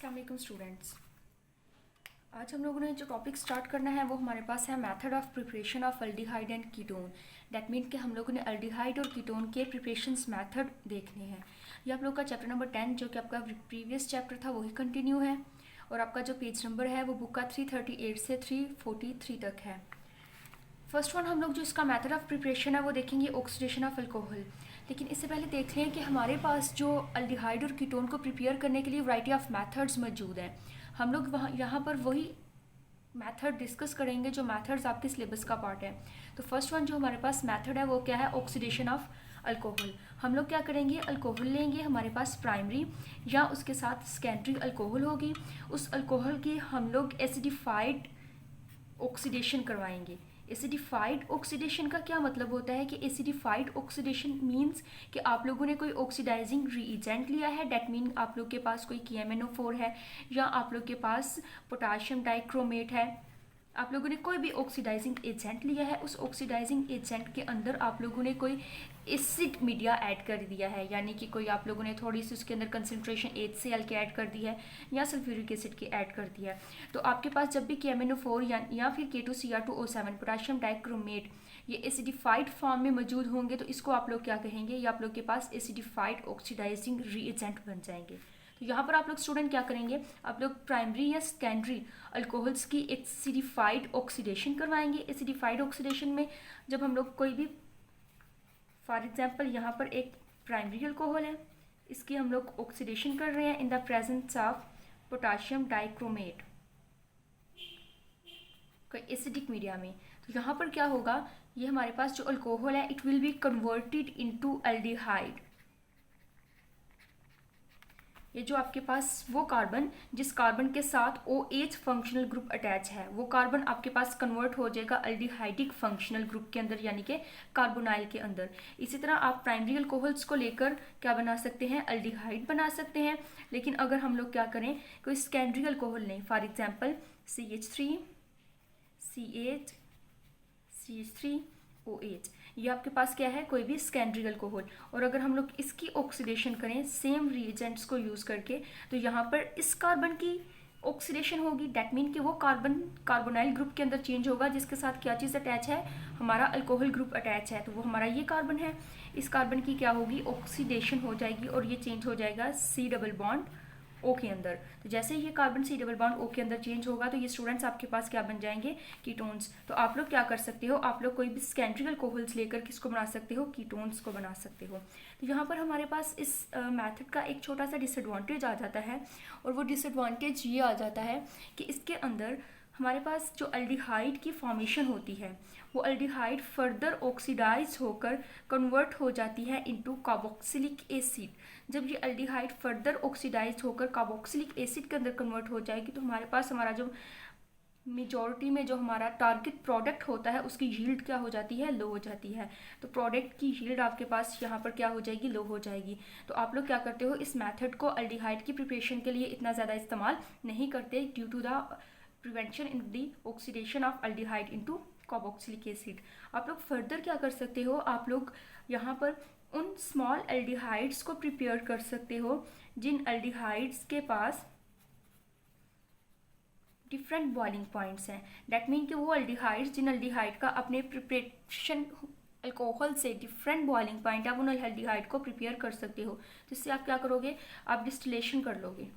अस्सलाम वालेकुम स्टूडेंट्स। आज हम लोगों ने जो टॉपिक स्टार्ट करना है वो हमारे पास है method of preparation of aldehyde and ketone. That mean कि हम लोगों ने अल्डिहाइड और कीटोन के प्रिपरेशंस मेथड देखने हैं। ये आप लोग का चैप्टर नंबर 10 जो कि आपका प्रीवियस चैप्टर था वही कंटिन्यू है, और आपका जो पेज नंबर है वो बुक का 338 से 343 तक है। फर्स्ट वन हम लोग जो इसका मेथड ऑफ प्रिपरेशन है वो देखेंगे ऑक्सीडेशन ऑफ अल्कोहल। लेकिन इससे पहले देख लें कि हमारे पास जो अल्डिहाइड और कीटोन को प्रिपेयर करने के लिए वैरायटी ऑफ मेथड्स मौजूद हैं। हम लोग यहाँ पर वही मेथड डिस्कस करेंगे जो मेथड्स आपके सिलेबस का पार्ट है। तो फर्स्ट वन जो हमारे पास मेथड है वो क्या है, ऑक्सीडेशन ऑफ अल्कोहल। हम लोग क्या करेंगे, अल्कोहल लेंगे, हमारे पास प्राइमरी या उसके साथ सेकेंडरी अल्कोहल होगी। उस अल्कोहल की हम लोग एसिडिफाइड ऑक्सीडेशन करवाएंगे। एसिडिफाइड ऑक्सीडेशन का क्या मतलब होता है कि एसिडिफाइड ऑक्सीडेशन मींस कि आप लोगों ने कोई ऑक्सीडाइजिंग रीएजेंट लिया है। दैट मीन आप लोग के पास कोई KMnO4 है या आप लोग के पास पोटाशियम डाइक्रोमेट है। आप लोगों ने कोई भी ऑक्सीडाइजिंग एजेंट लिया है, उस ऑक्सीडाइजिंग एजेंट के अंदर आप लोगों ने कोई एसिड मीडिया ऐड कर दिया है, यानी कि कोई आप लोगों ने थोड़ी सी उसके अंदर कंसनट्रेशन HCl की ऐड कर दी है या सल्फ्यूरिक एसिड की ऐड कर दिया है। तो आपके पास जब भी KMnO4 या फिर K2Cr2O7 पोटाशियम डाइक्रोमेट ये एसिडिफाइड फॉर्म में मौजूद होंगे तो इसको आप लोग क्या कहेंगे, ये आप लोग के पास एसिडिफाइड ऑक्सीडाइजिंग रीएजेंट बन जाएंगे। तो यहाँ पर आप लोग स्टूडेंट क्या करेंगे, आप लोग प्राइमरी या सेकेंडरी अल्कोहल्स की एसिडिफाइड ऑक्सीडेशन करवाएंगे। एसिडिफाइड ऑक्सीडेशन में जब हम लोग कोई भी, फॉर एग्जांपल यहाँ पर एक प्राइमरी अल्कोहल है, इसकी हम लोग ऑक्सीडेशन कर रहे हैं in the presence of potassium dichromate कोई एसिडिक मीडिया में। तो यहाँ पर क्या होगा, ये हमारे पास जो अल्कोहल है it will be converted into aldehyde. ये जो आपके पास वो कार्बन जिस कार्बन के साथ OH फंक्शनल ग्रुप अटैच है वो कार्बन आपके पास कन्वर्ट हो जाएगा अल्डिहाइडिक फंक्शनल ग्रुप के अंदर, यानी कि कार्बोनाइल के अंदर। इसी तरह आप प्राइमरी अल्कोहल्स को लेकर क्या बना सकते हैं, अल्डिहाइड बना सकते हैं। लेकिन अगर हम लोग क्या करें, कोई सेकेंडरी अल्कोहल लें, for example CH3 CH CH3 OH, ये आपके पास क्या है, कोई भी सेकेंडरी अल्कोहल। और अगर हम लोग इसकी ऑक्सीडेशन करें सेम रिएजेंट्स को यूज़ करके तो यहाँ पर इस कार्बन की ऑक्सीडेशन होगी। दैट मीन कि वो कार्बन कार्बोनाइल ग्रुप के अंदर चेंज होगा जिसके साथ क्या चीज़ अटैच है, हमारा अल्कोहल ग्रुप अटैच है। तो वो हमारा ये कार्बन है, इस कार्बन की क्या होगी, ऑक्सीडेशन हो जाएगी और ये चेंज हो जाएगा C डबल बॉन्ड O के अंदर। तो जैसे ये carbon C double bond O के अंदर चेंज होगा तो ये स्टूडेंट्स आपके पास क्या बन जाएंगे, कीटोन्स। तो आप लोग क्या कर सकते हो, आप लोग कोई भी सेकेंडरी अल्कोहल्स लेकर किसको बना सकते हो, कीटोन्स को बना सकते हो। तो यहाँ पर हमारे पास इस मेथड का एक छोटा सा डिसएडवांटेज आ जाता है, और वो डिसएडवांटेज ये आ जाता है कि इसके अंदर हमारे पास जो अल्डिहाइड की फॉर्मेशन होती है वो अल्डिहाइड फर्दर ऑक्सीडाइज होकर कन्वर्ट हो जाती है इनटू कार्बोक्सिलिक एसिड। जब ये अल्डिहाइड फर्दर ऑक्सीडाइज होकर कार्बोक्सिलिक एसिड के अंदर कन्वर्ट हो जाएगी तो हमारे पास हमारा जो मेजॉरिटी में जो हमारा टारगेट प्रोडक्ट होता है उसकी यील्ड क्या हो जाती है, लो हो जाती है। तो प्रोडक्ट की यील्ड आपके पास यहाँ पर क्या हो जाएगी, लो हो जाएगी। तो आप लोग क्या करते हो, इस मेथड को अल्डिहाइड की प्रिपरेशन के लिए इतना ज़्यादा इस्तेमाल नहीं करते due to the prevention in the oxidation of aldehyde into carboxylic acid. आप लोग फर्दर क्या कर सकते हो, आप लोग यहाँ पर उन स्मॉल एल्डिहाइड्स को प्रिपेयर कर सकते हो जिन एल्डिहाइड्स के पास डिफरेंट बॉइलिंग पॉइंट्स हैं। दैट मीन कि वो एल्डिहाइड्स जिन एल्डिहाइड का अपने प्रिपरेशन अल्कोहल से डिफरेंट बॉइलिंग पॉइंट आप उन एल्डिहाइड को प्रिपेयर कर सकते हो। तो इससे आप क्या करोगे, आप डिस्टिलेशन कर लोगे।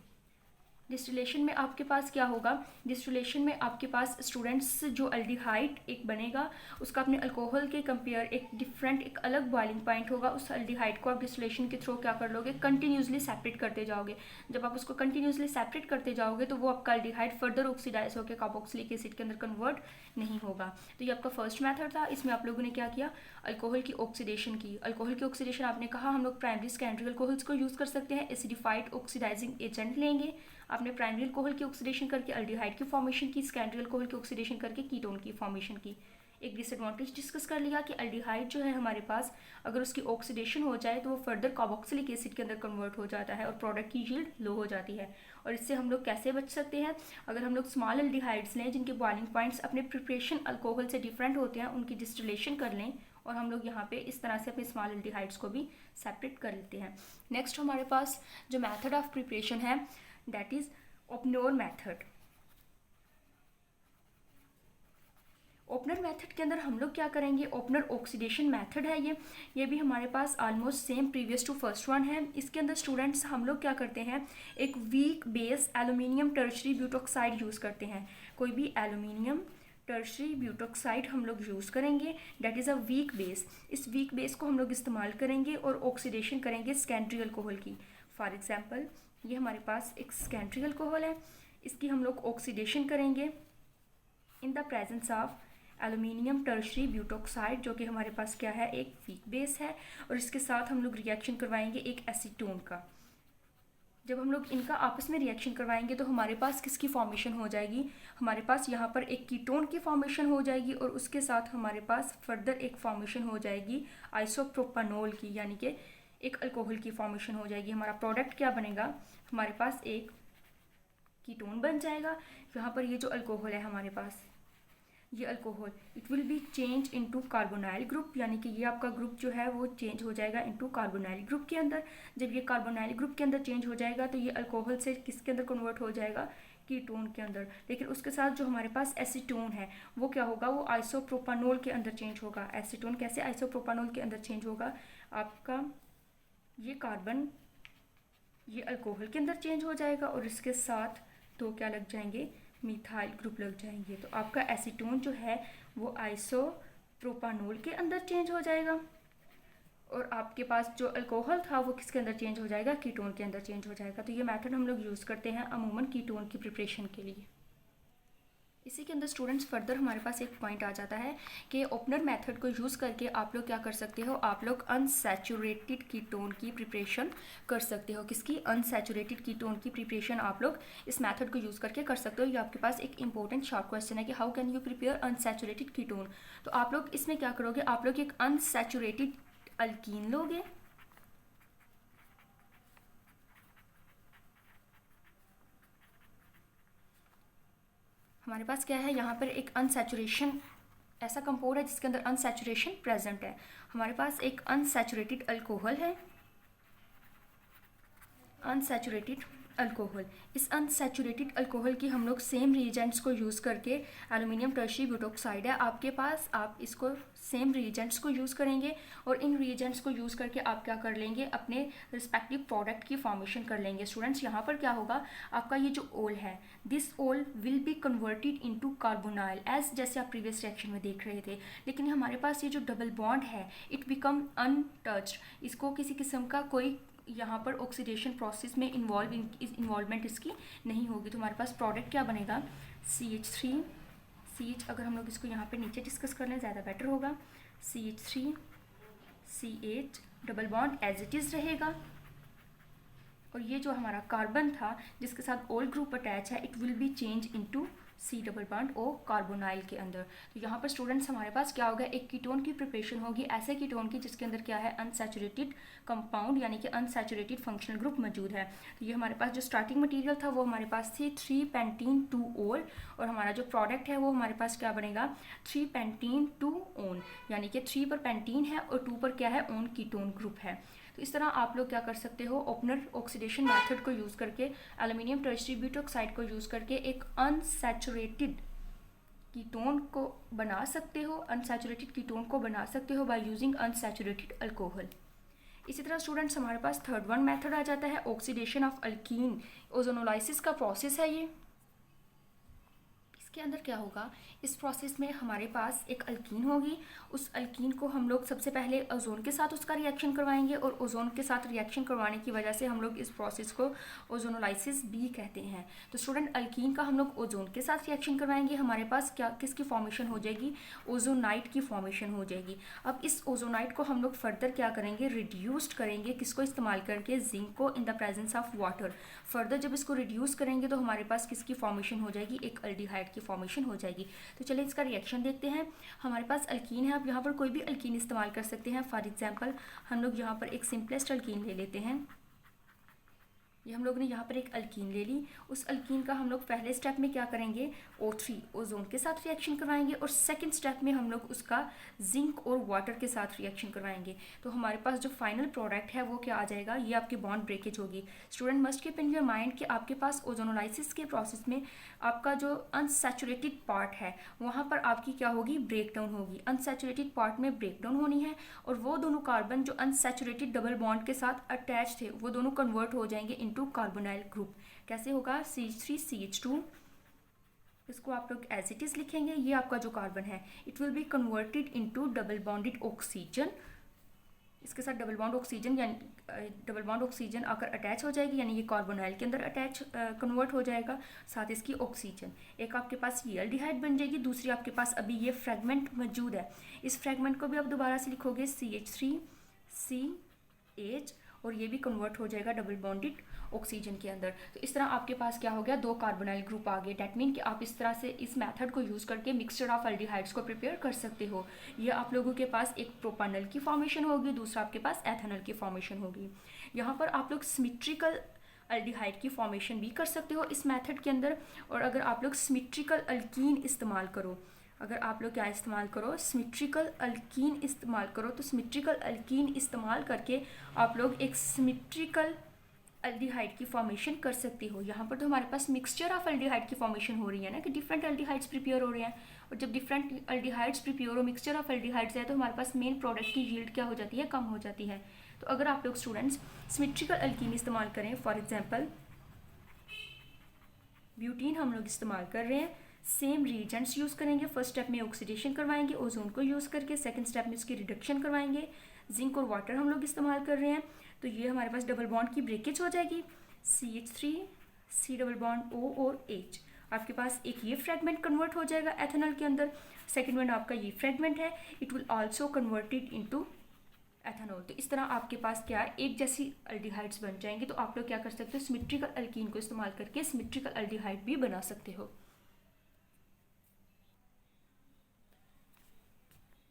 डिस्टिलेशन में आपके पास क्या होगा, डिस्टिलेशन में आपके पास स्टूडेंट्स जो एल्डिहाइड एक बनेगा उसका अपने अल्कोहल के कंपेयर एक डिफरेंट एक अलग बॉइलिंग पॉइंट होगा। उस एल्डिहाइड को आप डिस्टिलेशन के थ्रू क्या कर लोगे, कंटिन्यूसली सेपरेट करते जाओगे। जब आप उसको कंटिन्यूसली सेपरेट करते जाओगे तो वो आपका एल्डिहाइड फर्दर ऑक्सीडाइज होकर कार्बोक्सिलिक एसिड के अंदर कन्वर्ट नहीं होगा। तो ये आपका फर्स्ट मेथड था। इसमें आप लोगों ने क्या किया, अल्कोहल की ऑक्सीडेशन की। अल्कोहल की ऑक्सीडेशन आपने कहा हम लोग प्राइमरी सेकेंडरी अल्कोहल्स को यूज़ कर सकते हैं, एसिडिफाइड ऑक्सीडाइजिंग एजेंट लेंगे। आपने प्राइमरी अल्कोहल की ऑक्सीडेशन करके अल्डिहाइड की फॉर्मेशन की, सेकेंडरी अल्कोहल की ऑक्सीडेशन करके कीटोन की फॉर्मेशन की। एक डिसएडवांटेज डिस्कस कर लिया कि अल्डिहाइड जो है हमारे पास अगर उसकी ऑक्सीडेशन हो जाए तो वो फर्दर कार्बोक्सिलिक एसिड के अंदर कन्वर्ट हो जाता है और प्रोडक्ट की यील्ड लो हो जाती है। और इससे हम लोग कैसे बच सकते हैं, अगर हम लोग स्मॉल अल्डिहाइड्स लें जिनके बॉइलिंग पॉइंट्स अपने प्रिपरेशन अल्कोहल से डिफरेंट होते हैं, उनकी डिस्टिलेशन कर लें और हम लोग यहाँ पे इस तरह से अपने स्मॉल एल्डिहाइड्स को भी सेपरेट कर लेते हैं। नेक्स्ट हमारे पास जो मेथड ऑफ प्रिपरेशन है that is opener method. Opener method के अंदर हम लोग क्या करेंगे, ओपनर ऑक्सीडेशन मेथड है ये भी हमारे पास almost same previous to first one है। इसके अंदर स्टूडेंट्स हम लोग क्या करते हैं, एक weak base aluminium tertiary butoxide use करते हैं। कोई भी एल्यूमिनियम टर्शरी ब्यूटॉक्साइड हम लोग यूज़ करेंगे, that is a weak base. इस वीक बेस को हम लोग इस्तेमाल करेंगे और ऑक्सीडेशन करेंगे सेकेंडरी अल्कोहल की। फॉर एग्जांपल ये हमारे पास एक सेकेंडरी अल्कोहल है, इसकी हम लोग ऑक्सीडेशन करेंगे in the presence of aluminium tertiary butoxide, जो कि हमारे पास क्या है, एक वीक बेस है। और इसके साथ हम लोग रिएक्शन करवाएंगे एक एसीटोन का। जब हम लोग इनका आपस में रिएक्शन करवाएंगे तो हमारे पास किसकी फॉर्मेशन हो जाएगी, हमारे पास यहाँ पर एक कीटोन की फॉर्मेशन हो जाएगी और उसके साथ हमारे पास फर्दर एक फॉर्मेशन हो जाएगी आइसोप्रोपानोल की, यानी कि एक अल्कोहल की फॉर्मेशन हो जाएगी। हमारा प्रोडक्ट क्या बनेगा, हमारे पास एक कीटोन बन जाएगा। यहाँ पर ये जो अल्कोहल है हमारे पास, ये alcohol it will be change into carbonyl group, यानी कि ये आपका ग्रुप जो है वो चेंज हो जाएगा इनटू कार्बोनाइल ग्रुप के अंदर। जब ये कार्बोनाइल ग्रुप के अंदर चेंज हो जाएगा तो ये अल्कोहल से किसके अंदर कन्वर्ट हो जाएगा, कीटोन के अंदर। लेकिन उसके साथ जो हमारे पास एसीटोन है वो क्या होगा, वो आइसोप्रोपानोल के अंदर चेंज होगा। एसीटोन कैसे आइसोप्रोपानोल के अंदर चेंज होगा, आपका ये कार्बन ये अल्कोहल के अंदर चेंज हो जाएगा और इसके साथ दो क्या लग जाएंगे, मिथाइल ग्रुप लग जाएंगे। तो आपका एसीटोन जो है वो आइसोप्रोपानोल के अंदर चेंज हो जाएगा और आपके पास जो अल्कोहल था वो किसके अंदर चेंज हो जाएगा, कीटोन के अंदर चेंज हो जाएगा। तो ये मेथड हम लोग यूज़ करते हैं अमूमन कीटोन की प्रिपरेशन के लिए। इसी के अंदर स्टूडेंट्स फर्दर हमारे पास एक पॉइंट आ जाता है कि ओपनर मेथड को यूज़ करके आप लोग क्या कर सकते हो, आप लोग अनसैचुरेटेड कीटोन की प्रिपरेशन कर सकते हो। किसकी, अनसैचुरेटेड कीटोन की प्रिपरेशन आप लोग इस मेथड को यूज़ करके कर सकते हो। ये आपके पास एक इंपॉर्टेंट शॉर्ट क्वेश्चन है कि how can you prepare unsaturated ketone. तो आप लोग इसमें क्या करोगे, आप लोग एक अनसैचुरेटेड अल्कीन लोगे, हमारे पास क्या है यहाँ पर एक अनसैचुरेशन ऐसा कंपाउंड है जिसके अंदर अनसैचुरेशन प्रेजेंट है। हमारे पास एक अनसैचुरेटेड अल्कोहल है, अनसैचुरेटेड अल्कोहल। इस अनसैचुरेटेड अल्कोहल की हम लोग सेम रिएजेंट्स को यूज़ करके, एल्यूमिनियम टर्शरी ब्यूटॉक्साइड है आपके पास, आप इसको सेम रिएजेंट्स को यूज़ करेंगे और इन रिएजेंट्स को यूज़ करके आप क्या कर लेंगे, अपने रिस्पेक्टिव प्रोडक्ट की फॉर्मेशन कर लेंगे। स्टूडेंट्स यहाँ पर क्या होगा, आपका ये जो ओल है, this ol will be converted into carbonyl as, जैसे आप प्रीवियस रिएक्शन में देख रहे थे। लेकिन हमारे पास ये जो डबल बॉन्ड है इट बिकम अनटच्ड, इसको किसी किस्म का कोई यहाँ पर ऑक्सीडेशन प्रोसेस में इन्वॉल्वमेंट इसकी नहीं होगी। तो हमारे पास प्रोडक्ट क्या बनेगा, CH3 CH, अगर हम लोग इसको यहाँ पे नीचे डिस्कस कर लें ज़्यादा बेटर होगा, CH3 CH double bond as it is रहेगा और ये जो हमारा कार्बन था जिसके साथ ओल ग्रुप अटैच है it will be change into C double bond O carbonyl के अंदर। तो यहाँ पर स्टूडेंट्स हमारे पास क्या होगा, एक कीटोन की प्रिपरेशन होगी, ऐसे कीटोन की जिसके अंदर क्या है, अनसैचुरेटेड कंपाउंड यानी कि अनसैचुरेटेड फंक्शनल ग्रुप मौजूद है। तो ये हमारे पास जो स्टार्टिंग मटेरियल था वो हमारे पास थी 3-पेंटीन-2-ओल और हमारा जो प्रोडक्ट है वो हमारे पास क्या बनेगा, 3-पेंटीन-2-ओन, यानी कि 3 पर पेंटीन है और 2 पर क्या है, ओन कीटोन ग्रुप है। तो इस तरह आप लोग क्या कर सकते हो, ओपनर ऑक्सीडेशन मेथड को यूज़ करके, एल्यूमिनियम टर्शरी ब्यूटॉक्साइड को यूज़ करके एक अनसैचुरेटेड कीटोन को बना सकते हो, अनसैचुरेटेड कीटोन को बना सकते हो बाय यूजिंग अनसैचुरेटेड अल्कोहल। इसी तरह स्टूडेंट्स हमारे पास थर्ड वन मेथड आ जाता है ऑक्सीडेशन ऑफ अल्कीन, ओजोनोलाइसिस का प्रोसेस है ये। इसके अंदर क्या होगा, इस प्रोसेस में हमारे पास एक अल्कीन होगी, उस अल्कीन को हम लोग सबसे पहले ओजोन के साथ उसका रिएक्शन करवाएंगे और ओजोन के साथ रिएक्शन करवाने की वजह से हम लोग इस प्रोसेस को ओजोनोलाइसिस भी कहते हैं। तो स्टूडेंट अल्कीन का हम लोग ओजोन के साथ रिएक्शन करवाएंगे, हमारे पास क्या किसकी फॉर्मेशन हो जाएगी, ओजोनाइट की फॉर्मेशन हो जाएगी। अब इस ओजोनाइट को हम लोग फर्दर क्या करेंगे, रिड्यूस्ड करेंगे, किसको इस्तेमाल करके, जिंक को, in the presence of water. Further जब इसको रिड्यूस करेंगे तो हमारे पास किसकी फॉर्मेशन हो जाएगी, एक अल्डिहाइड की फॉर्मेशन हो जाएगी। तो चलिए इसका रिएक्शन देखते हैं। हमारे पास अल्कीन है, आप यहाँ पर कोई भी अल्कीन इस्तेमाल कर सकते हैं। फॉर एग्जांपल हम लोग यहाँ पर एक सिंपलेस्ट अल्कीन ले लेते हैं, ये हम लोग ने यहाँ पर एक अल्कीन ले ली। उस अल्कीन का हम लोग पहले स्टेप में क्या करेंगे, O3 ओजोन के साथ रिएक्शन करवाएंगे, और सेकंड स्टेप में हम लोग उसका जिंक और वाटर के साथ रिएक्शन करवाएंगे। तो हमारे पास जो फाइनल प्रोडक्ट है वो क्या आ जाएगा, ये आपकी बॉन्ड ब्रेकेज होगी। Student must keep in your mind कि आपके पास ओजोनोलाइसिस के प्रोसेस में आपका जो अनसैचुरेटेड पार्ट है वहाँ पर आपकी क्या होगी, ब्रेक डाउन होगी। अनसैचुरेटेड पार्ट में ब्रेक डाउन होनी है, और वो दोनों कार्बन जो अनसैचुरेटेड डबल बॉन्ड के साथ अटैच थे वो दोनों कन्वर्ट हो जाएंगे इनटू कार्बोनाइल ग्रुप। कैसे होगा, CH3CH2, इसको आप लोग एज इट इज लिखेंगे। ये आपका जो कार्बन है it will be converted into double bonded oxygen. इसके साथ डबल बॉन्ड ऑक्सीजन यानी डबल बॉन्ड ऑक्सीजन आकर अटैच हो जाएगी, यानी ये कार्बोनाइल के अंदर अटैच कन्वर्ट हो जाएगा, साथ इसकी ऑक्सीजन। एक आपके पास ये एल्डिहाइड बन जाएगी, दूसरी आपके पास अभी ये फ्रेगमेंट मौजूद है, इस फ्रेगमेंट को भी आप दोबारा से लिखोगे CH3CH, और ये भी कन्वर्ट हो जाएगा डबल बॉन्डेड ऑक्सीजन के अंदर। तो इस तरह आपके पास क्या हो गया, 2 कार्बोनाइल ग्रुप आ गए। डैट मीन कि आप इस तरह से इस मेथड को यूज़ करके मिक्सचर ऑफ एल्डिहाइड्स को प्रिपेयर कर सकते हो। ये आप लोगों के पास एक प्रोपानल की फॉर्मेशन होगी, दूसरा आपके पास एथेनॉल की फॉर्मेशन होगी। यहाँ पर आप लोग सिमेट्रिकल एल्डिहाइड की फॉर्मेशन भी कर सकते हो इस मेथड के अंदर। और अगर आप लोग सिमेट्रिकल अल्कीन इस्तेमाल करो, अगर आप लोग क्या इस्तेमाल करो, सिमेट्रिकल अल्कीन इस्तेमाल करो, तो सिमेट्रिकल अल्कीन इस्तेमाल करके आप लोग एक सिमेट्रिकल एल्डिहाइड की फॉर्मेशन कर सकते हो। यहाँ पर तो हमारे पास मिक्सचर ऑफ एल्डिहाइड की फॉर्मेशन हो रही है ना, कि डिफरेंट एल्डिहाइड्स प्रिपेयर हो रहे हैं, और जब डिफरेंट एल्डिहाइड्स प्रिपेयर हो, मिक्सचर ऑफ एल्डिहाइड्स है, तो हमारे पास मेन प्रोडक्ट की यील्ड क्या हो जाती है, कम हो जाती है। तो अगर आप लोग स्टूडेंट्स सिमेट्रिकल अल्कीन इस्तेमाल करें, फॉर एग्जाम्पल ब्यूटीन हम लोग इस्तेमाल कर रहे हैं, सेम रिएजेंट्स यूज़ करेंगे। फर्स्ट स्टेप में ऑक्सीडेशन करवाएंगे ओजोन को यूज़ करके, सेकंड स्टेप में उसकी रिडक्शन करवाएंगे, जिंक और वाटर हम लोग इस्तेमाल कर रहे हैं। तो ये हमारे पास डबल बॉन्ड की ब्रेकेज हो जाएगी, CH3 C double bond O और H। आपके पास एक ये फ्रेगमेंट कन्वर्ट हो जाएगा एथेनॉल के अंदर, सेकेंड वन आपका ये फ्रेगमेंट है, it will also converted into ethanol. तो इस तरह आपके पास क्या है, एक जैसी एल्डिहाइड्स बन जाएंगे। तो आप लोग क्या कर सकते हो, सिमेट्रिकल अल्कीन को इस्तेमाल करके सिमेट्रिकल एल्डिहाइड भी बना सकते हो।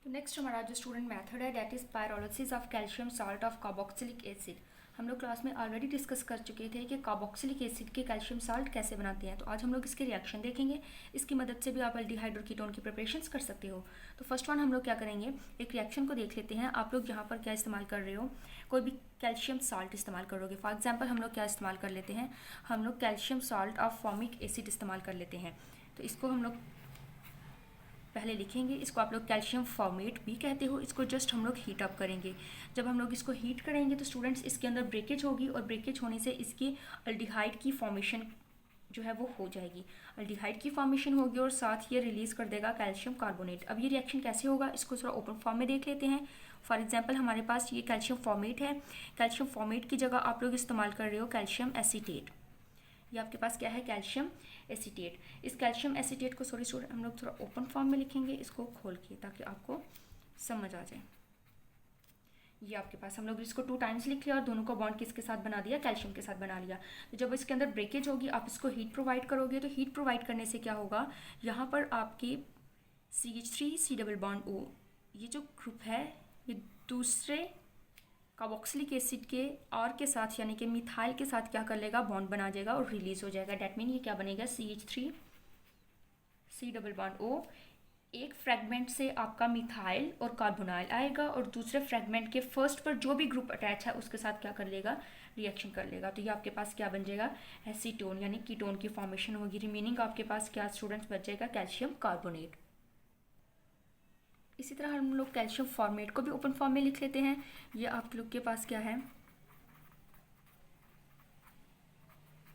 तो नेक्स्ट हमारा जो स्टूडेंट मेथड है that is pyrolysis of calcium salt of carboxylic acid. हम लोग क्लास में ऑलरेडी डिस्कस कर चुके थे कि कार्बोक्सिलिक एसिड के कैल्शियम साल्ट कैसे बनाते हैं। तो आज हम लोग इसके रिएक्शन देखेंगे, इसकी मदद से भी आप एल्डिहाइड और कीटोन की प्रिपरेशंस कर सकते हो। तो फर्स्ट वन हम लोग क्या करेंगे, एक रिएक्शन को देख लेते हैं। आप लोग यहाँ पर क्या इस्तेमाल कर रहे हो, कोई भी कैल्शियम साल्ट इस्तेमाल करोगे। फॉर एग्जाम्पल हम लोग क्या इस्तेमाल कर लेते हैं, हम लोग calcium salt of formic acid इस्तेमाल कर लेते हैं। तो इसको हम लोग पहले लिखेंगे, इसको आप लोग कैल्शियम फॉर्मेट भी कहते हो। इसको जस्ट हम लोग हीट अप करेंगे। जब हम लोग इसको हीट करेंगे तो स्टूडेंट्स इसके अंदर ब्रेकेज होगी, और ब्रेकेज होने से इसकी एल्डिहाइड की फॉर्मेशन जो है वो हो जाएगी, एल्डिहाइड की फॉर्मेशन होगी, और साथ ये रिलीज कर देगा कैल्शियम कार्बोनेट। अब ये रिएक्शन कैसे होगा, इसको थोड़ा ओपन फॉर्म में देख लेते हैं। फॉर एग्जाम्पल हमारे पास ये कैल्शियम फॉर्मेट है, कैल्शियम फॉर्मेट की जगह आप लोग इस्तेमाल कर रहे हो कैल्शियम एसीटेट। ये आपके पास क्या है, कैल्शियम एसीटेट। इस कैल्शियम एसीटेट को सॉरी स्टूडेंट हम लोग थोड़ा ओपन फॉर्म में लिखेंगे, इसको खोल के, ताकि आपको समझ आ जाए। ये आपके पास हम लोग इसको 2 टाइम्स लिख लिया, और दोनों को बॉन्ड किसके साथ बना दिया, कैल्शियम के साथ बना लिया। तो जब इसके अंदर ब्रेकेज होगी आप इसको हीट प्रोवाइड करोगे। तो हीट प्रोवाइड करने से क्या होगा, यहाँ पर आपकी CH3 C double bond O ये जो ग्रुप है ये दूसरे कार्बोक्सिलिक एसिड के R के साथ यानी कि मिथाइल के साथ क्या कर लेगा, बॉन्ड बना जाएगा और रिलीज हो जाएगा। डैट मीन ये क्या बनेगा, CH3 C double bond O। एक फ्रेगमेंट से आपका मिथाइल और कार्बोनाइल आएगा, और दूसरे फ्रेगमेंट के फर्स्ट पर जो भी ग्रुप अटैच है उसके साथ क्या कर लेगा, रिएक्शन कर लेगा। तो ये आपके पास क्या बन जाएगा, एसीटोन यानी कीटोन की फॉर्मेशन होगी। रिमेनिंग आपके पास क्या स्टूडेंट्स बच जाएगा, कैल्शियम कार्बोनेट। इसी तरह हम लोग कैल्शियम फॉर्मेट को भी ओपन फॉर्म में लिख लेते हैं। ये आप लोग के पास क्या है,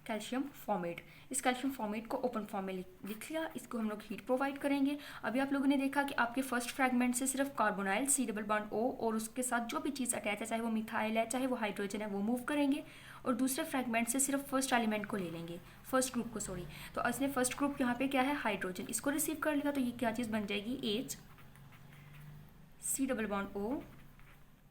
कैल्शियम फॉर्मेट। इस कैल्शियम फॉर्मेट को ओपन फॉर्म में लिख लिया, इसको हम लोग हीट प्रोवाइड करेंगे। अभी आप लोगों ने देखा कि आपके फर्स्ट फ्रैगमेंट से सिर्फ carbonyl C double bond O और उसके साथ जो भी चीज़ अटैच है, चाहे वो मिथाइल है चाहे वो हाइड्रोजन है, वो मूव करेंगे, और दूसरे फ्रैगमेंट से सिर्फ फर्स्ट एलिमेंट को ले लेंगे, फर्स्ट ग्रुप को सॉरी। तो इसने फर्स्ट ग्रुप यहाँ पे क्या है, हाइड्रोजन, इसको रिसीव कर लिया। तो ये क्या चीज़ बन जाएगी, H C double bond O,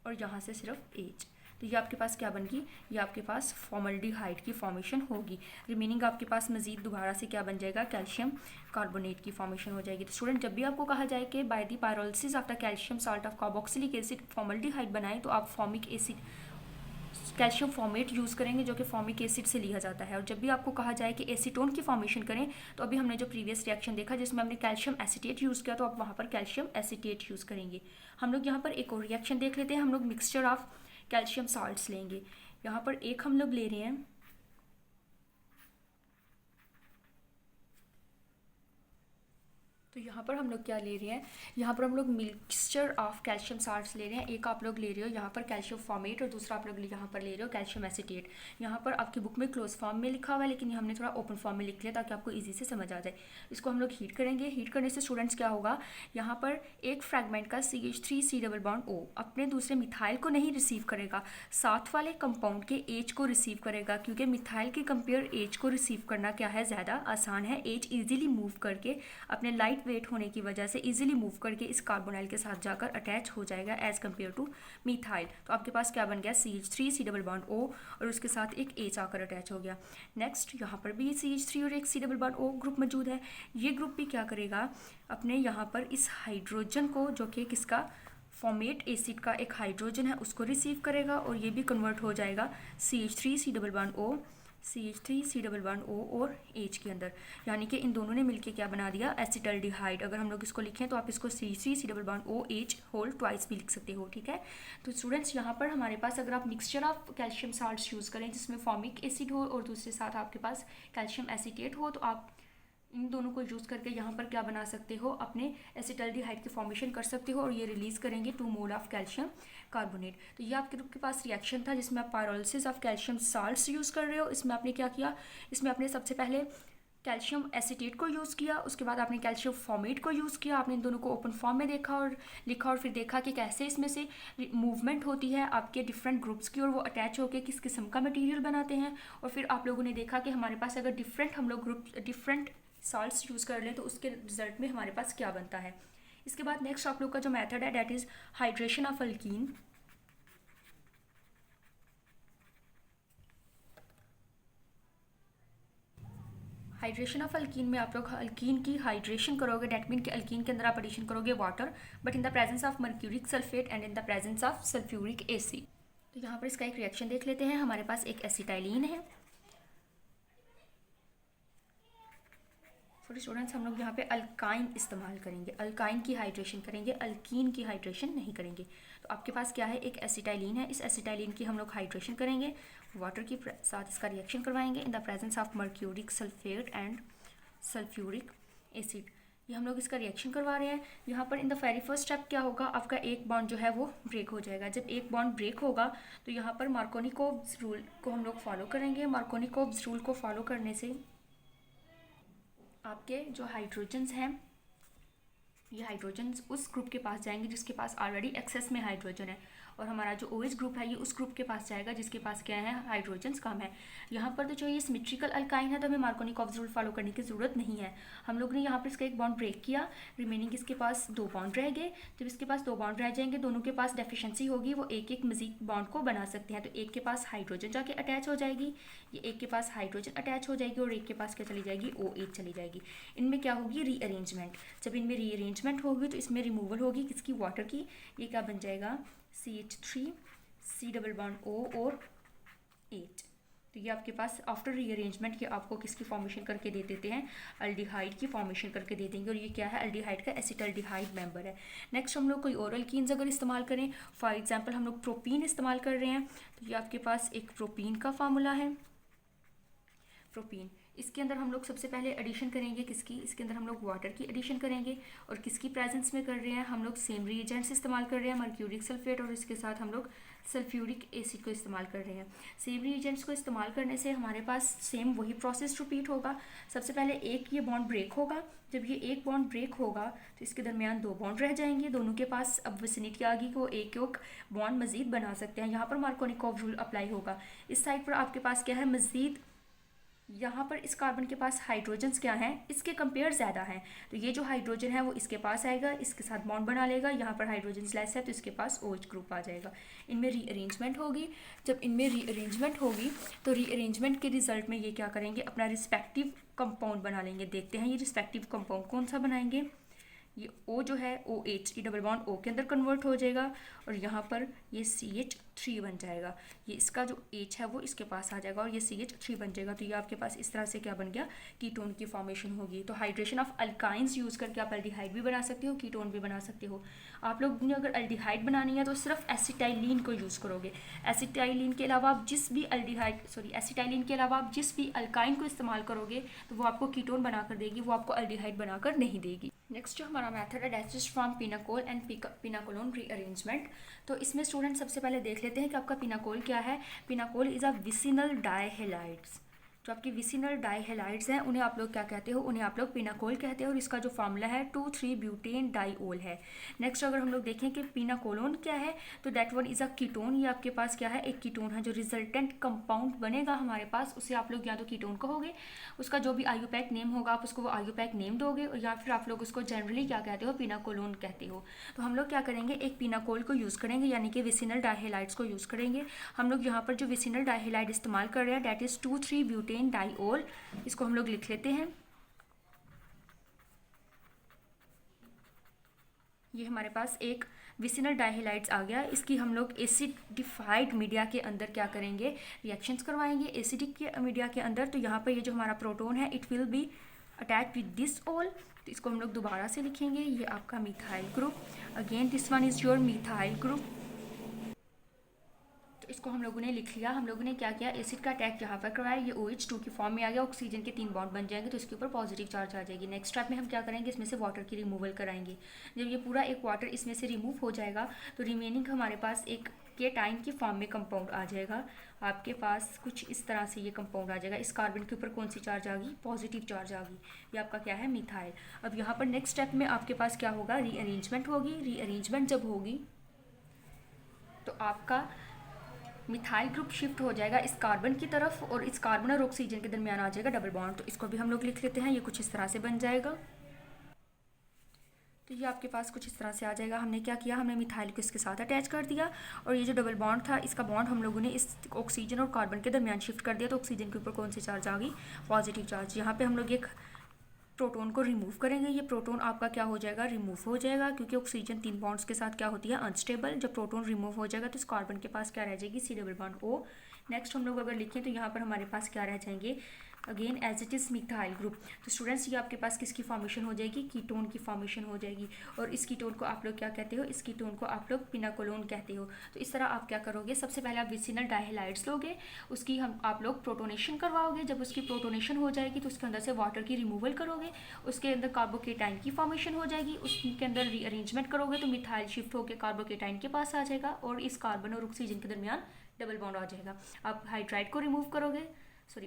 और यहाँ से सिर्फ H। तो ये आपके पास क्या बन गई, ये आपके पास फॉर्मल्डिहाइड की फॉर्मेशन होगी। रिमेनिंग आपके पास मजीद दोबारा से क्या बन जाएगा, कैल्शियम कार्बोनेट की फॉर्मेशन हो जाएगी। तो स्टूडेंट जब भी आपको कहा जाए कि by the pyrolysis of the calcium salt of carboxylic acid formaldehyde बनाए, तो आप formic acid calcium formate use करेंगे जो कि फॉर्मिक एसिड से लिया जाता है। और जब भी आपको कहा जाए कि एसीटोन की फॉर्मेशन करें, तो अभी हमने जो प्रीवियस रिएक्शन देखा जिसमें हमने कैल्शियम एसीटेट यूज़ किया, तो आप वहाँ पर कैल्शियम एसीटेट यूज़ करेंगे। हम लोग यहाँ पर एक और रिएक्शन देख लेते हैं। हम लोग मिक्सचर ऑफ कैल्शियम साल्ट्स लेंगे। यहाँ पर एक हम लोग ले रहे हैं, तो यहाँ पर हम लोग क्या ले रहे हैं, यहाँ पर हम लोग मिक्सचर ऑफ कैल्शियम साल्ट्स ले रहे हैं। एक आप लोग ले रहे हो यहाँ पर कैल्शियम फॉर्मेट और दूसरा आप लोग यहाँ पर ले रहे हो कैल्शियम एसीटेट। यहाँ पर आपकी बुक में क्लोज फॉर्म में लिखा हुआ है, लेकिन हमने थोड़ा ओपन फॉर्म में लिख लिया ताकि आपको ईजी से समझ आ जाए। इसको हम लोग हीट करेंगे। हीट करने से स्टूडेंट्स क्या होगा, यहाँ पर एक फ्रैगमेंट का CH3 डबल बॉन्ड O अपने दूसरे मिथाइल को नहीं रिसीव करेगा, साथ वाले कंपाउंड के H को रिसीव करेगा, क्योंकि मिथाइल के कंपेयर H को रिसीव करना क्या है, ज़्यादा आसान है। H ईजिली मूव करके अपने लाइट वेट होने की वजह से इजीली मूव करके इस कार्बोनाइल के साथ जाकर अटैच हो जाएगा एज कम्पेयर टू मिथाइल। तो आपके पास क्या बन गया, CH3 डबल बॉन्ड O और उसके साथ एक H आकर अटैच हो गया। नेक्स्ट यहाँ पर भी CH3 और एक C double bond O group मौजूद है। ये ग्रुप भी क्या करेगा, अपने यहाँ पर इस हाइड्रोजन को, जो कि किसका, फॉर्मेट एसिड का एक हाइड्रोजन है, उसको रिसीव करेगा और ये भी कन्वर्ट हो जाएगा CH3 double bond O CH3 double bond O और H के अंदर। यानी कि इन दोनों ने मिलके क्या बना दिया, एसिटल्डिहाइड। अगर हम लोग इसको लिखें तो आप इसको CH3 double bond O H whole twice भी लिख सकते हो, ठीक है। तो स्टूडेंट्स यहाँ पर हमारे पास अगर आप mixture of calcium salts use करें जिसमें फॉर्मिक एसिड हो और दूसरे साथ आपके पास कैल्शियम एसीटेट हो, तो आप इन दोनों को यूज़ करके यहाँ पर क्या बना सकते हो, अपने एसिटल्डिहाइड की फॉर्मेशन कर सकते हो और ये रिलीज़ करेंगे 2 मोल ऑफ कैल्शियम कार्बोनेट। तो ये आपके पास रिएक्शन था जिसमें आप pyrolysis of calcium salts use कर रहे हो। इसमें आपने क्या किया, इसमें आपने सबसे पहले कैल्शियम एसीटेट को यूज़ किया, उसके बाद आपने कैल्शियम फॉर्मेट को यूज़ किया। आपने इन दोनों को ओपन फॉर्म में देखा और लिखा और फिर देखा कि कैसे इसमें से मूवमेंट होती है आपके डिफरेंट ग्रुप्स की और वो अटैच होकर किस किस्म का मटेरियल बनाते हैं। और फिर आप लोगों ने देखा कि हमारे पास अगर डिफरेंट हम लोग ग्रुप डिफरेंट सॉल्ट्स यूज़ कर लें तो उसके रिजल्ट में हमारे पास क्या बनता है। इसके बाद नेक्स्ट आप लोग का जो मेथड है that is hydration of alkyne. Hydration of alkyne में आप लोग अल्कीन की हाइड्रेशन करोगे, डेट मीन कि अल्कीन के अंदर आप एडिशन करोगे water, but in the presence of mercuric sulphate and in the presence of sulphuric acid. तो यहाँ पर इसका एक रिएक्शन देख लेते हैं। हमारे पास एक एसिटाइलिन है। सॉरी स्टूडेंट्स, हम लोग यहाँ पे अल्काइन इस्तेमाल करेंगे, अल्काइन की हाइड्रेशन करेंगे, अल्कीन की हाइड्रेशन नहीं करेंगे। तो आपके पास क्या है, एक एसिटाइलिन है। इस एसिटाइलिन की हम लोग हाइड्रेशन करेंगे, वाटर के साथ इसका रिएक्शन करवाएंगे in the presence of mercuric sulphate and sulphuric acid. ये हम लोग इसका रिएक्शन करवा रहे हैं। यहाँ पर in the very first step क्या होगा, आपका एक बॉन्ड जो है वो ब्रेक हो जाएगा। जब एक बॉन्ड ब्रेक होगा तो यहाँ पर मार्कोनिकोव्स रूल को हम लोग फॉलो करेंगे। मार्कोनिकोव्स रूल को फॉलो करने से आपके जो हाइड्रोजन्स हैं, ये हाइड्रोजन्स उस ग्रुप के पास जाएंगे जिसके पास ऑलरेडी एक्सेस में हाइड्रोजन है, और हमारा जो OH ग्रुप है ये उस ग्रुप के पास जाएगा जिसके पास क्या है, हाइड्रोजन्स कम है। यहाँ पर तो जो ये सिमेट्रिकल अल्काइन है तो हमें मार्कोनिकोव्स रूल फॉलो करने की ज़रूरत नहीं है। हम लोग ने यहाँ पर इसका एक बॉन्ड ब्रेक किया, रिमेनिंग इसके पास 2 बॉन्ड रह गए। जब इसके पास 2 बॉन्ड रह जाएंगे, दोनों के पास डेफिशिएंसी होगी, वो एक एक मजीद बॉन्ड को बना सकते हैं। तो एक के पास हाइड्रोजन जाके अटैच हो जाएगी, ये एक के पास हाइड्रोजन अटैच हो जाएगी और एक के पास क्या चली जाएगी, OH चली जाएगी। इनमें क्या होगी, रीअरेंजमेंट। जब इनमें रीअरेंजमेंट होगी तो इसमें रिमूवल होगी किसकी, वाटर की। ये क्या बन जाएगा, CH3 डबल बॉन्ड O और H। तो ये आपके पास आफ्टर रीअरेंजमेंट के आपको किसकी फॉर्मेशन करके दे देते हैं, अल्डिहाइड की फॉर्मेशन करके दे देंगे। और ये क्या है, अल्डिहाइड का एसिटल्डिहाइड मेंबर है। नेक्स्ट हम लोग कोई और अल्कीन्स अगर इस्तेमाल करें, फॉर एग्जांपल हम लोग प्रोपीन इस्तेमाल कर रहे हैं, तो ये आपके पास एक प्रोपीन का फार्मूला है। प्रोपीन, इसके अंदर हम लोग सबसे पहले एडिशन करेंगे किसकी, इसके अंदर हम लोग वाटर की एडिशन करेंगे। और किसकी प्रेजेंस में कर रहे हैं, हम लोग सेम रिएजेंट्स इस्तेमाल कर रहे हैं, मर्क्यूरिक सल्फेट और इसके साथ हम लोग सल्फ्यूरिक एसिड को इस्तेमाल कर रहे हैं। सेम रिएजेंट्स को इस्तेमाल करने से हमारे पास सेम वही प्रोसेस रिपीट होगा। सबसे पहले एक ये बॉन्ड ब्रेक होगा। जब ये एक बॉन्ड ब्रेक होगा तो इसके दरमियान 2 बॉन्ड रह जाएंगे, दोनों के पास अब विसिनिटी आ गई को एक बॉन्ड मजीद बना सकते हैं। यहाँ पर मार्कोनिकोव रूल अप्लाई होगा। इस साइड पर आपके पास क्या है, मजीद यहाँ पर इस कार्बन के पास हाइड्रोजन्स क्या हैं, इसके कंपेयर ज़्यादा हैं। तो ये जो हाइड्रोजन है वो इसके पास आएगा, इसके साथ बॉन्ड बना लेगा। यहाँ पर हाइड्रोजन्स लेस है तो इसके पास OH ग्रुप आ जाएगा। इनमें रीअरेंजमेंट होगी। जब इनमें रीअरेंजमेंट होगी तो रीअरेंजमेंट के रिजल्ट में ये क्या करेंगे, अपना रिस्पेक्टिव कंपाउंड बना लेंगे। देखते हैं ये रिस्पेक्टिव कंपाउंड कौन सा बनाएंगे। ये O जो है OH, ये डबल बॉन्ड O के अंदर कन्वर्ट हो जाएगा और यहाँ पर ये CH3 बन जाएगा। ये इसका जो H है वो इसके पास आ जाएगा और ये CH3 बन जाएगा। तो ये आपके पास इस तरह से क्या बन गया, कीटोन की फॉर्मेशन होगी। तो हाइड्रेशन ऑफ अल्काइंस यूज़ करके आप एल्डिहाइड भी बना सकते हो, कीटोन भी बना सकते हो। आप लोग ने अगर एल्डिहाइड बनानी है तो सिर्फ एसिटाइलिन को यूज़ करोगे। एसिटाइलिन के अलावा आप जिस भी एसिटाइलिन के अलावा आप जिस भी अल्काइन को इस्तेमाल करोगे तो वो आपको कीटोन बनाकर देगी, वो आपको एल्डिहाइड बनाकर नहीं देगी। नेक्स्ट जो हमारा मेथड है that is from pinacol and pinacolone rearrangement. तो इसमें स्टूडेंट सबसे पहले देख लेते हैं कि आपका पिनाकोल क्या है। Pinacol is a vicinal dihalides. जो आपकी विसिनल डायहेलाइड्स हैं उन्हें आप लोग क्या कहते हो, उन्हें आप लोग पिनाकोल कहते हैं और इसका जो फार्मूला है 2,3-ब्यूटेन डाइओल है। नेक्स्ट अगर हम लोग देखें कि पिनाकोलोन क्या है तो that one is a ketone. ये आपके पास क्या है, एक कीटोन है। जो रिजल्टेंट कंपाउंड बनेगा हमारे पास उसे आप लोग या तो कीटोन कहोगे, उसका जो भी आयुपैक नेम होगा आप उसको वो आयुपैक नेम दोगे, या फिर आप लोग उसको जनरली क्या कहते हो, पिनाकोलोन कहते हो। तो हम लोग क्या करेंगे, एक पिनाकोल को यूज़ करेंगे यानी कि विसिनल डायहेलाइड्स को यूज़ करेंगे। हम लोग यहाँ पर जो विसिनल डायहेलाइड इस्तेमाल कर रहे हैं दैट इज़ 2,3-ब्यूटेन डाइओल। इसको हम लोग लिख लेते हैं। ये हमारे पास एक विसिनल डायहेलाइड्स आ गया। इसकी हम लोग एसिडिफाइड मीडिया के अंदर क्या करेंगे, रिएक्शंस करवाएंगे एसिडिक के मीडिया के अंदर। तो यहाँ पर ये जो हमारा प्रोटोन है it will be attach with this all. तो इसको हम लोग दोबारा से लिखेंगे, ये आपका methyl group. Again this one is your methyl group. तो इसको हम लोगों ने लिख लिया। हम लोगों ने क्या किया, एसिड का अटैक यहाँ पर करवाया, ये OH2 की फॉर्म में आ गया, ऑक्सीजन के 3 बॉन्ड बन जाएंगे तो इसके ऊपर पॉजिटिव चार्ज आ जाएगी। नेक्स्ट स्टेप में हम क्या करेंगे, इसमें से वाटर की रिमूवल कराएंगे। जब ये पूरा एक वाटर इसमें से रिमूव हो जाएगा तो रिमेनिंग हमारे पास एक केटाइन की फॉर्म में कंपाउंड आ जाएगा। आपके पास कुछ इस तरह से ये कंपाउंड आ जाएगा। इस कार्बन के ऊपर कौन सी चार्ज आ गई, पॉजिटिव चार्ज आ गई। ये आपका क्या है, मिथाइल। अब यहाँ पर नेक्स्ट स्टेप में आपके पास क्या होगा, रीअरेंजमेंट होगी। रीअरेंजमेंट जब होगी तो आपका मिथाइल ग्रुप शिफ्ट हो जाएगा इस कार्बन की तरफ और इस कार्बन और ऑक्सीजन के दरमियान आ जाएगा डबल बॉन्ड। तो इसको भी हम लोग लिख लेते हैं, ये कुछ इस तरह से बन जाएगा। तो ये आपके पास कुछ इस तरह से आ जाएगा। हमने क्या किया, हमने मिथाइल को इसके साथ अटैच कर दिया और ये जो डबल बॉन्ड था इसका बॉन्ड हम लोगों ने इस ऑक्सीजन और कार्बन के दरमियान शिफ्ट कर दिया। तो ऑक्सीजन के ऊपर कौन सी चार्ज आ गई, पॉजिटिव चार्ज। यहाँ पे हम लोग एक प्रोटोन को रिमूव करेंगे। ये प्रोटोन आपका क्या हो जाएगा, रिमूव हो जाएगा, क्योंकि ऑक्सीजन 3 बॉन्ड्स के साथ क्या होती है, अनस्टेबल। जब प्रोटोन रिमूव हो जाएगा तो इस कार्बन के पास क्या रह जाएगी, C double bond O। Next हम लोग अगर लिखें तो यहाँ पर हमारे पास क्या रह जाएंगे, again as it is methyl group. तो स्टूडेंट्स ये आपके पास किसकी फॉर्मेशन हो जाएगी, कीटोन की फॉर्मेशन हो जाएगी। और इस कीटोन को आप लोग क्या कहते हो, इस कीटोन को आप लोग पिनाकोलोन कहते हो। तो इस तरह आप क्या करोगे, सबसे पहले आप विसिनल डायहेलाइड्स लोगे, उसकी आप लोग प्रोटोनेशन करवाओगे। जब उसकी प्रोटोनेशन हो जाएगी तो उसके अंदर से वाटर की रिमूवल करोगे, उसके अंदर कार्बोकेटाइन की फॉर्मेशन हो जाएगी, उसके अंदर रीअरेंजमेंट करोगे तो मिथाइल शिफ्ट होकर कार्बोकेटाइन के पास आ जाएगा और इस कार्बन और ऑक्सीजन के दरमियान डबल बॉन्ड आ जाएगा। आप हाइड्राइड को रिमूव करोगे,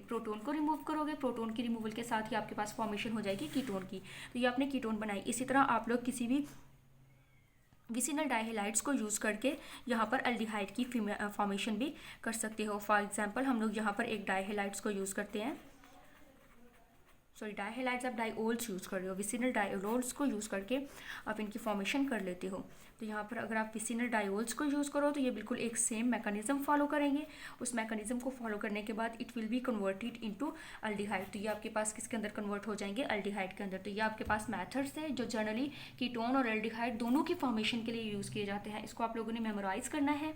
प्रोटोन को रिमूव करोगे, प्रोटोन की रिमूवल के साथ ही आपके पास फॉर्मेशन हो जाएगी कीटोन की। तो ये आपने कीटोन बनाई। इसी तरह आप लोग किसी भी विसिनल डायहेलाइड्स को यूज़ करके यहाँ पर एल्डिहाइड की फॉर्मेशन भी कर सकते हो। फॉर एग्जांपल हम लोग यहाँ पर एक डायहेलाइड्स को यूज़ करते हैं, डायहेलाइड्स आप डाइओल्स यूज़ कर रहे हो, विसिनल डाइओल्स को यूज़ करके आप इनकी फॉर्मेशन कर लेते हो। तो यहाँ पर अगर आप विसिनल डाइओल्स को यूज़ करो तो ये बिल्कुल एक सेम मैकेनिज्म फॉलो करेंगे। उस मैकेनिज्म को फॉलो करने के बाद it will be converted into aldehyde. तो ये आपके पास किसके अंदर कन्वर्ट हो जाएंगे, एल्डिहाइड के अंदर। तो ये आपके पास मैथड्स है जो जनरली कीटोन और एल्डिहाइड दोनों की फॉर्मेशन के लिए यूज़ किए जाते हैं। इसको आप लोगों ने मेमोराइज करना है।